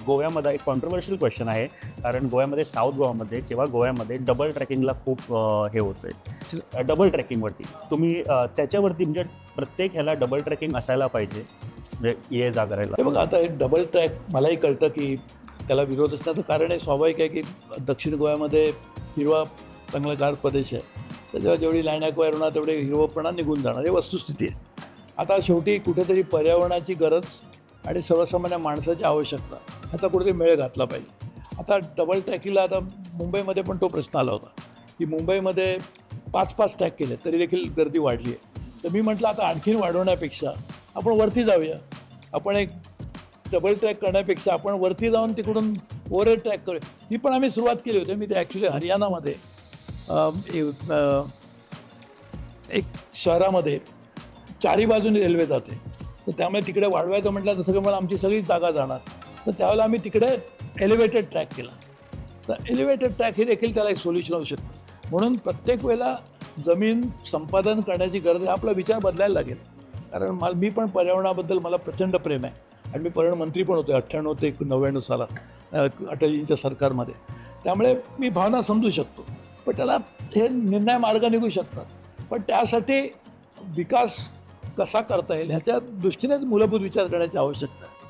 गोव्यामध्ये एक controversial question आहे. कारण गोव्यामध्ये साऊथ गोवामध्ये किंवा गोव्यामध्ये डबल ट्रेकिंगला खूप हे होतंय. डबल ट्रेकिंगवरती तुम्ही त्याच्यावरती म्हणजे प्रत्येक ह्याला डबल ट्रेकिंग असायला पाहिजे म्हणजे ये जा करायला. हे बघा, आता एक डबल ट्रॅक मलाही कळतं की त्याला विरोध असण्याचं कारण हे स्वाभाविक आहे की दक्षिण गोव्यामध्ये हिरवा चांगला गार प्रदेश आहे. त्याच्यावर जेवढी लँड ॲक्वायर होणार तेवढे हिरवपणा निघून जाणार, हे वस्तुस्थिती आहे. आता शेवटी कुठेतरी पर्यावरणाची गरज आणि सर्वसामान्य माणसाची आवश्यकता ह्याचा कुठेतरी मेळ घातला पाहिजे. आता डबल ट्रॅकिंगला आता मुंबईमध्ये पण तो प्रश्न आला होता की मुंबईमध्ये 5-5 ट्रॅक केले तरी देखील गर्दी वाढली आहे. तर मी म्हटलं आता आणखीन वाढवण्यापेक्षा आपण वरती जाऊया. आपण एक डबल ट्रॅक करण्यापेक्षा आपण वरती जाऊन तिकडून ओव्हरहेड ट्रॅक करूया. ही पण आम्ही सुरुवात केली होती. मी ते ॲक्च्युली हरियाणामध्ये एक शहरामध्ये चारी बाजूने रेल्वे जाते, तर त्यामुळे तिकडे वाढवायचं म्हटलं तर सगळं मला आमची सगळी जागा जाणार. तर त्यावेळेला आम्ही तिकडे एलिव्हेटेड ट्रॅक केला. तर एलिव्हेटेड ट्रॅक हे देखील त्याला एक सोल्युशन होऊ शकतं. म्हणून प्रत्येक वेळेला जमीन संपादन करण्याची गरज आहे, आपला विचार बदलायला लागेल. कारण मी पण पर्यावरणाबद्दल मला प्रचंड प्रेम आहे आणि मी पर्यावरण मंत्री पण होते 98 ते 99 सालात अटलजींच्या सरकारमध्ये. त्यामुळे मी भावना समजू शकतो. पण त्याला हे निर्णय मार्ग निघू शकतात. पण त्यासाठी विकास कसा करता येईल ह्याच्या दृष्टीनेच मूलभूत विचार करण्याची आवश्यकता आहे.